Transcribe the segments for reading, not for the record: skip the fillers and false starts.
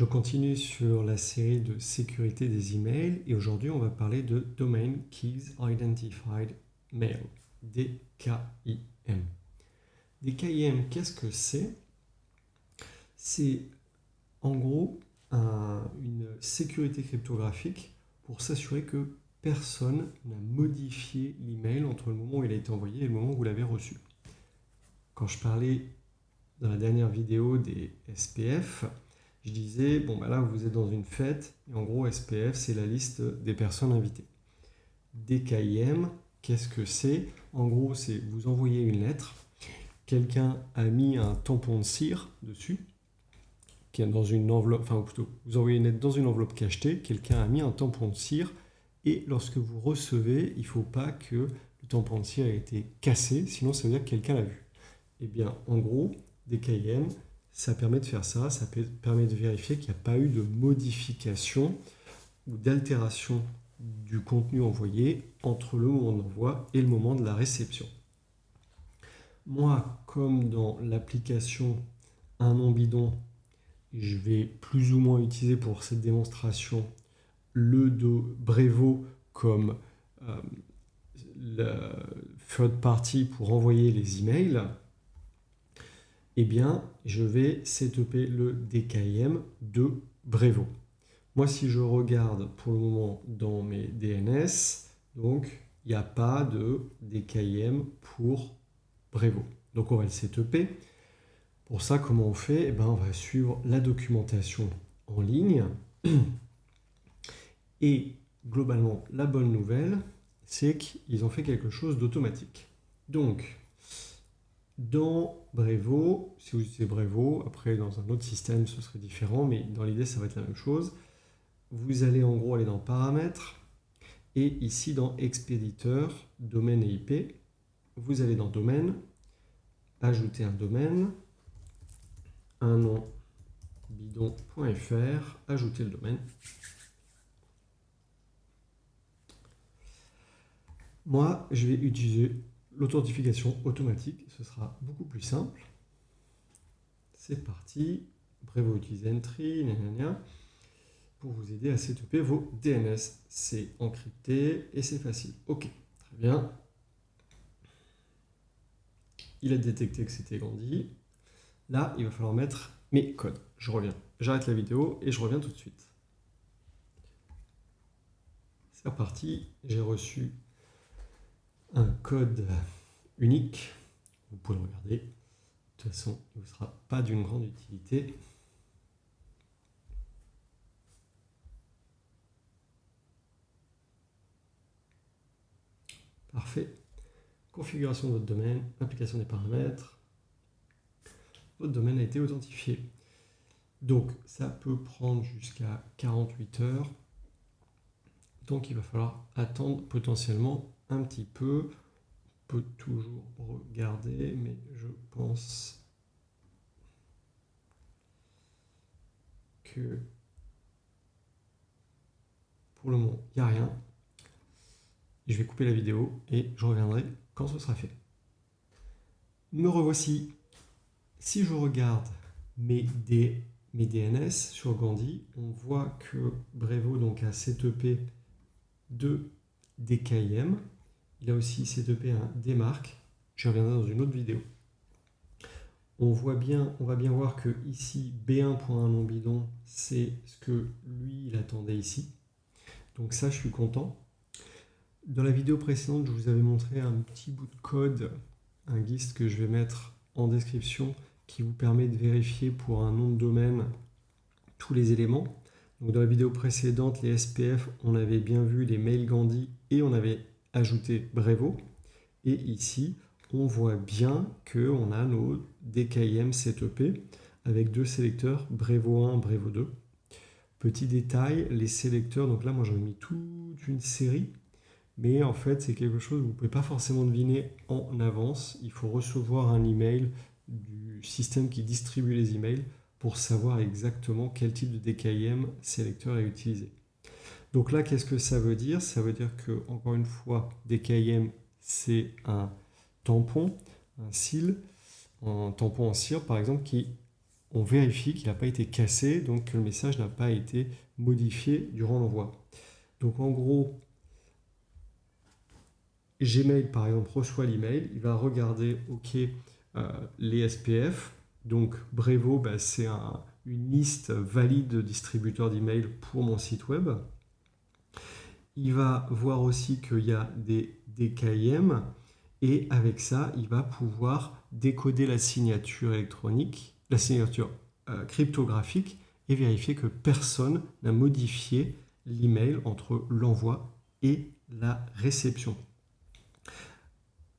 Je continue sur la série de sécurité des emails et aujourd'hui on va parler de Domain Keys Identified Mail, DKIM. DKIM, qu'est-ce que c'est? C'est en gros une sécurité cryptographique pour s'assurer que personne n'a modifié l'email entre le moment où il a été envoyé et le moment où vous l'avez reçu. Quand je parlais dans la dernière vidéo des SPF, je disais, bon bah là vous êtes dans une fête, et en gros SPF c'est la liste des personnes invitées. DKIM, qu'est-ce que c'est? En gros c'est vous envoyez une lettre, quelqu'un a mis un tampon de cire dessus, qui est dans une enveloppe, enfin plutôt, vous envoyez une lettre dans une enveloppe cachetée, quelqu'un a mis un tampon de cire, et lorsque vous recevez, il ne faut pas que le tampon de cire ait été cassé, sinon ça veut dire que quelqu'un l'a vu. Et bien en gros, DKIM, ça permet de faire ça, ça permet de vérifier qu'il n'y a pas eu de modification ou d'altération du contenu envoyé entre le moment d'envoi et le moment de la réception. Moi, comme dans l'application Un nom bidon, je vais plus ou moins utiliser pour cette démonstration le Brevo comme le third party pour envoyer les emails. Eh bien, je vais setuper le DKIM de Brevo. Moi, si je regarde pour le moment dans mes DNS, donc il n'y a pas de DKIM pour Brevo. Donc on va le setuper. Pour ça, comment on fait? Eh bien, on va suivre la documentation en ligne. Et globalement, la bonne nouvelle, c'est qu'ils ont fait quelque chose d'automatique. Donc, dans Brevo, si vous utilisez Brevo, après dans un autre système ce serait différent, mais dans l'idée ça va être la même chose. Vous allez en gros aller dans Paramètres, et ici dans Expéditeur, Domaine et IP, vous allez dans Domaine, ajouter un domaine, un nom bidon.fr, ajouter le domaine. Moi, je vais utiliser l'authentification automatique, ce sera beaucoup plus simple. C'est parti, Brevo utilise Entry, pour vous aider à setuper vos DNS. C'est encrypté et c'est facile. Ok, très bien. Il a détecté que c'était Gandhi. Là, il va falloir mettre mes codes. Je reviens. J'arrête la vidéo et je reviens tout de suite. C'est reparti. J'ai reçu un code unique. Vous pouvez le regarder. De toute façon, il ne vous sera pas d'une grande utilité. Parfait. Configuration de votre domaine, application des paramètres. Votre domaine a été authentifié. Donc, ça peut prendre jusqu'à 48 heures. Donc, il va falloir attendre potentiellement un petit peu. On peut toujours regarder, mais je pense que pour le moment, il n'y a rien. Je vais couper la vidéo et je reviendrai quand ce sera fait. Me revoici. Si je regarde mes DNS sur Gandhi, on voit que Brevo donc, a setupé deux DKIM. Il a aussi setupé un DMARC. Je reviendrai dans une autre vidéo. On va bien voir que ici, B1.1 bidon, c'est ce que lui, il attendait ici. Donc ça, je suis content. Dans la vidéo précédente, je vous avais montré un petit bout de code, un GIST que je vais mettre en description, qui vous permet de vérifier pour un nom de domaine tous les éléments. Donc dans la vidéo précédente, les SPF, on avait bien vu les mails Gandhi et on avait ajouté Brevo. Et ici, on voit bien qu'on a nos DKIM setupés avec deux sélecteurs, Brevo 1, Brevo 2. Petit détail, les sélecteurs, donc là moi j'en ai mis toute une série, mais en fait c'est quelque chose que vous ne pouvez pas forcément deviner en avance. Il faut recevoir un email du système qui distribue les emails pour savoir exactement quel type de DKIM sélecteur est utilisé. Donc là, qu'est-ce que ça veut dire? Ça veut dire que, encore une fois, DKIM, c'est un tampon, un tampon en cire, par exemple, qui on vérifie qu'il n'a pas été cassé, donc que le message n'a pas été modifié durant l'envoi. Donc en gros, Gmail par exemple reçoit l'email, il va regarder OK les SPF. Donc Brevo, c'est une liste valide de distributeurs d'email pour mon site web. Il va voir aussi qu'il y a des DKIM et avec ça, il va pouvoir décoder la signature électronique, la signature cryptographique et vérifier que personne n'a modifié l'email entre l'envoi et la réception.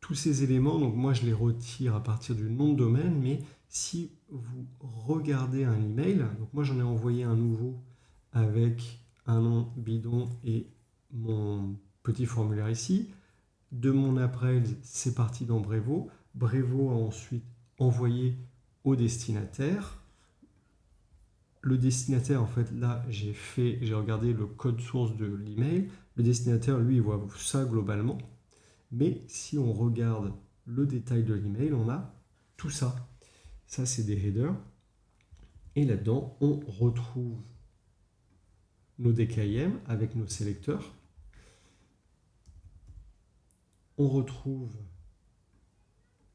Tous ces éléments, donc moi je les retire à partir du nom de domaine, mais si vous regardez un email, donc moi j'en ai envoyé un nouveau avec un nom bidon et mon petit formulaire ici. De mon après, c'est parti dans Brevo. Brevo a ensuite envoyé au destinataire. Le destinataire, en fait, là, j'ai regardé le code source de l'email. Le destinataire, lui, il voit ça globalement. Mais si on regarde le détail de l'email, on a tout ça. Ça, c'est des headers. Et là-dedans, on retrouve nos DKIM avec nos sélecteurs. On retrouve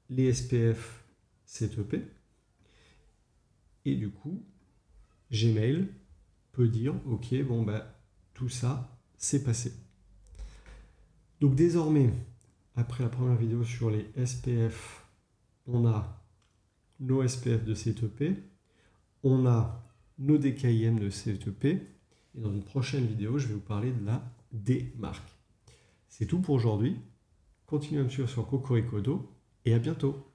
les SPF CTP. Et du coup, Gmail peut dire OK, tout ça, c'est passé. Donc désormais, après la première vidéo sur les SPF, on a nos SPF de CTP, on a nos DKIM de CTP, et dans une prochaine vidéo, je vais vous parler de la démarque. C'est tout pour aujourd'hui. Continuez à me suivre sur Cocoricodo et à bientôt.